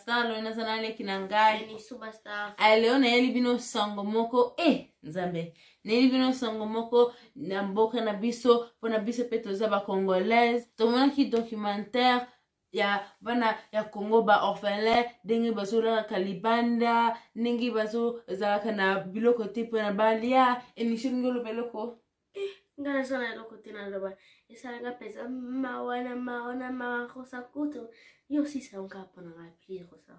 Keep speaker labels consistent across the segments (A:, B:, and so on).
A: superstar lo ina sana le kinangai
B: ni superstar
A: ale ona yeli bino sango moko nzambe neli bino sango moko na mboka na biso pona biso pe toza ba congolaise tomona ki documentaire ya bana ya Congo ba orphelin ndenge bazolala kalibanda ndenge bazozalaka na biloko te pona balia emission ngolo beloko
B: ngana sana loko tena loba esalanga pesa mawana kosa kuto yo sisa unkapa na rapia kosa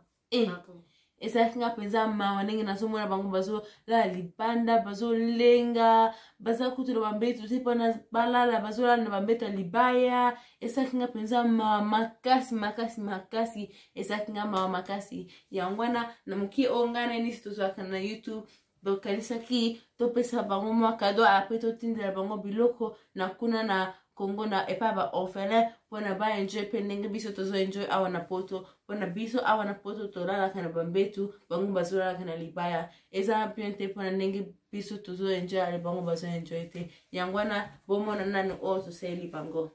A: esa nga penza mawa ndenge nasomona bango bazola libanda bazolenga bazakutu na bambetu te pona balala bazolala na bambeta libaya esa nga penza mawa makasi esa nga mawa makasi yangwana na muki ongana ni situzwaka na YouTube bokalisa ki topesa bango mwa kado apres totindela bango biloko na kuna na Congo na epa ba orphelin pona ba enjoy pe ndenge biso tozo enjoy awa na poto pona biso awa na poto tolala kana bambetu bango bazolala kana libaya eza piente pona ndenge biso tozo enjoy ale bango bazo enjoy te yangwana bomona nani o to seli bango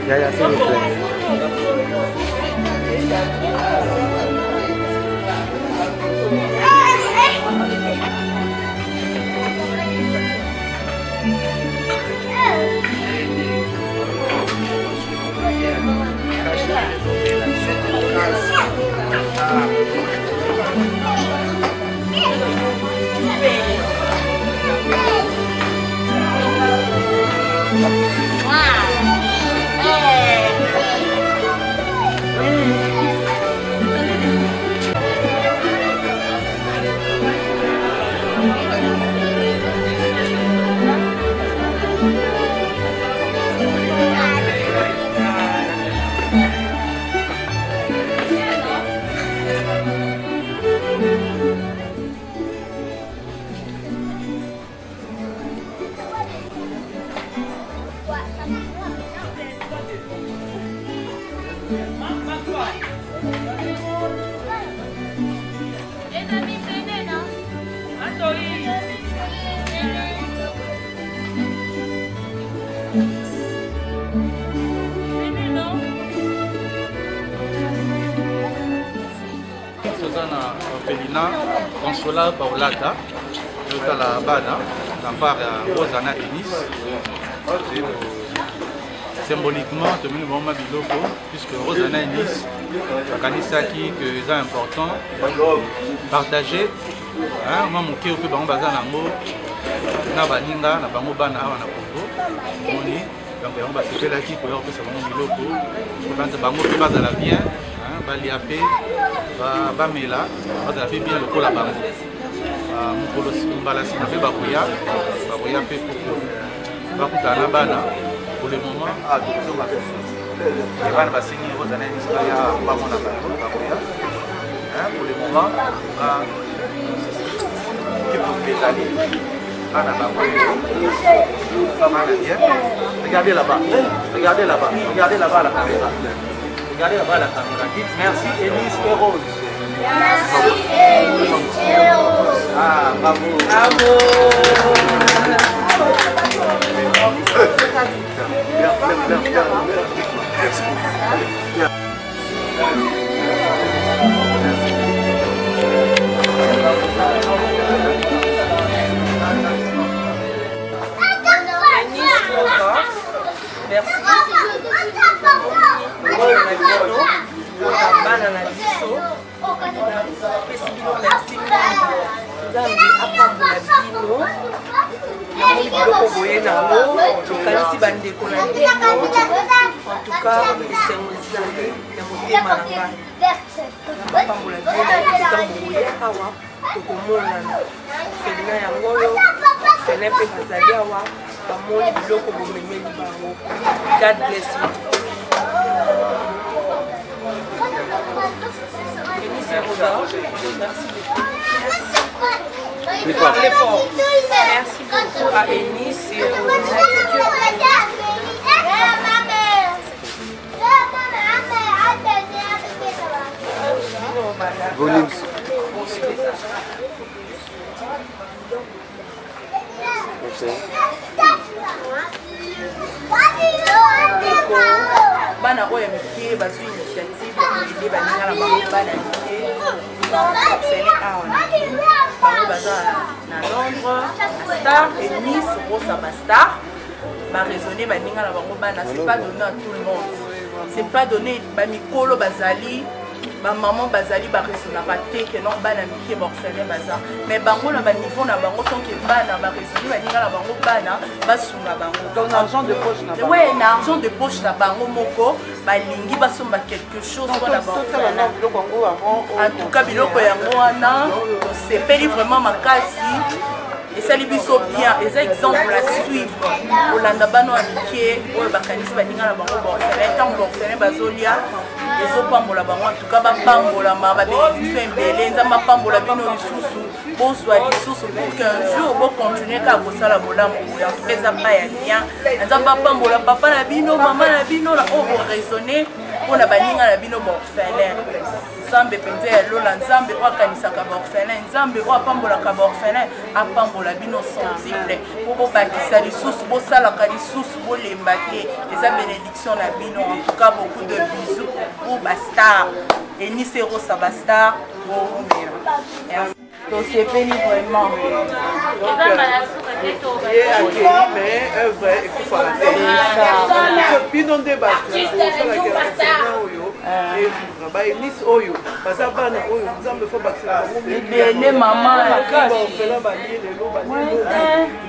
C: Ya, s'il vous plaît.
D: Consola Paolata, de la Bana, la part Rosana Enis. Symboliquement, tu me dis biloko, puisque Rosana Enis, Kanisaki, que c'est important, partager. Moi, mon cœur peut être bazar nango, na baninga, na bango bana awa na Congo, moni. Donc on va se faire là qui peut avoir ça bango biloko, quand bango peut bazar bien, baliape. Bamela, on a fait bien le col à Bango. Mbalasi na fait Baboya fait pour Bakutana Bana pour le moment. Et va nous signer aux années d'histoire pas mon appel pour le moment qui pour les années pas mal bien. Regardez là-bas, regardez là-bas, regardez là-bas la caméra. Regardez là-bas la caméra. Dites merci Élise et Rose.
E: Merci Élise et Rose.
D: Ah, bravo.
E: Bravo.
F: Merci. Bana na biso pesi bino merci nzambe apambola bino namoni biloko boye nango tokanisi bandeko na bino entuka esengo nzambe ya motema na ngai apambola bino ntango boye awa tokomonana selina yango oyo sele mpe bazali awa bamoni biloko bomemeli bango. God bless you. Merci beaucoup. Merci beaucoup à Eunice et
C: Volume.
F: bana oyo mike bazwi initiative ya koide baninga na bango bana mike sele awa bango baza na Londres na Star et Nice rosa bastar baraisonne baninga na bango bana c'est pas donné à tout le monde, c'est pas donné bamikolo bazali maman bazali baresonaka te ke non bana mike borfelin baza mais bango na baniveau na bango tonke bana baresoni baninga na bango bana basunga bango
G: donc argent de poche na bango
F: ouais na argent de poche na bango moko balingi basomba quelque chose mpona baorfelin en tout cas biloko yango wana tosepeli vraiment makasi esali biso bien eza exemple à suivre olanda bana ya mike oyo bakanisi baninga na bango baorfelin ntango baorfelin bazolia ezopambola bango en tout cas bapambolama babénédiction ebele nzambe apambola bino lisusu bozwa lisusu pour qu'un jour bocontinue kaka kosala bolamu boye en tout cas eza pa ya bien nzambe apambola papa na bino mama na bino na oyo boraisonne mpona baninga na bino baorfelin nzambe mpenza ya lola nzambe oyo akanisaka baorfelin nzambe oyo apambolaka baorfelin apambola bino sensible mpo bobakisa lisusu bosalaka lisusu bolemba te eza bénédiction na bino en tout cas beaucoup de bisous pour bastar Eunice Rosa bastar bomela tosepeli vraiment
G: ye akeli mais œuvre ekufaka te bino nde bato osalaki baorfelin oyo evivre baeunice oyo baza bana oyo nzambe fo bakisela
F: ebele mama
G: baorfelin balie lelo balie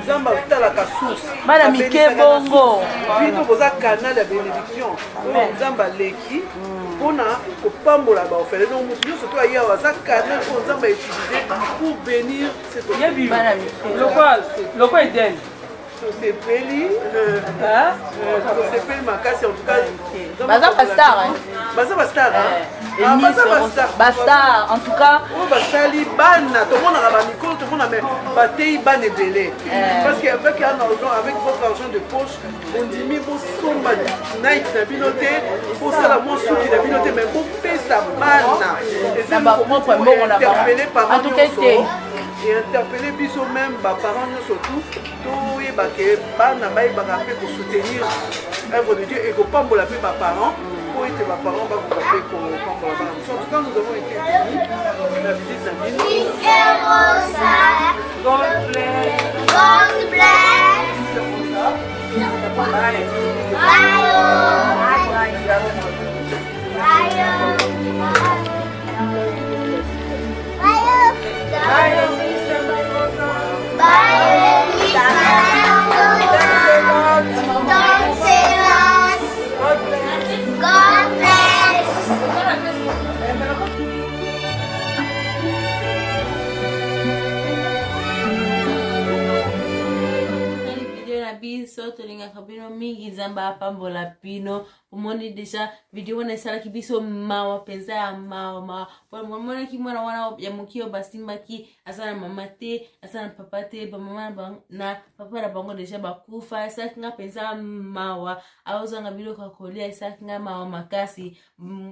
G: nzambe atalaka source
F: bana mike bongo
G: bino boza canal ya bénédiction oyo nzambe aleki mpona kopambola baorfelin donc motu nyonso to aye awa aza canal oyo nzambe autilize pour bénir
H: loko edele
G: tosepeli makasi en tout cas
F: baza bastar
G: baza bastar
F: bastar en tout cas
G: oyo basali bana tomonaka bamikolo tomona mais batei bana ebele parce que avec un argent avec votre argent de poche ondimi bosomba night na bino te bosala mwa suki na bino te mais bopesa bana ezainterpele parent nyonso interpele biso même baparent nyonso tout toyebake bana bayebaka mpe kosoutenir œuvre de Dieu ekopambola mpe baparent po ete baparent bakoka mpe kopambola bana mosu en tout cas nous avons été bénis la visite na bino
E: God bless. Bye.
A: biso tolingaka bino mingi nzambe apambola bino pomoni deja video wana esalaki biso mawa mpenza ya mawa pomonaki mwana wana ya moki oyo basimbaki aza na mama te aza na papa te bamama na papa na bango deja bakufa esalaki nga mpenza mawa aozanga biloko ya kolia esalaki nga mawa makasi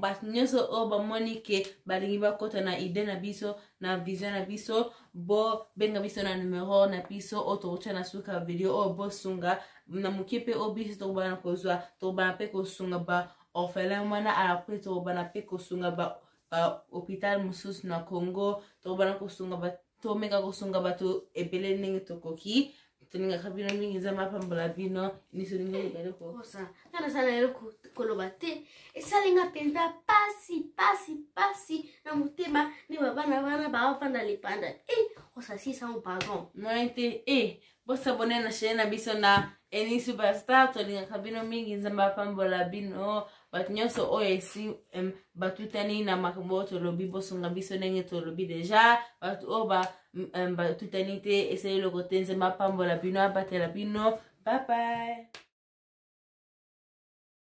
A: bato nyonso oyo bamoni ke balingi bakota na ide na biso na vision na biso bo benga biso na numero na biso oyo tokotya na suka video oyo bosunga na moke mpe oyo biso tokobana kozwa tokobana mpe kosunga ba orphelin mwana apres tokobana mpe kosunga ba hôpital mosusu na Congo tokobana kosunga tomeka kosunga bato ebele ndenge tokoki tolingaka bino mingi nzambe apambola bino niso lingi eloko
B: kosa tana sana eloko koloba te esalinga mpenza pasi na motema nde bana baofanda lipanda kosa sisa mo pardon
A: moyen te bosabone na chaîne na biso na Eni Superstar tolingaka bino mingi nzambe apambola bino bato nyonso oyo esi batutani na makambo oyo tolobi bosunga biso ndenge tolobi deja bato oyo batutani te esali eloko te nzambe apambola bino abatela bino bye bye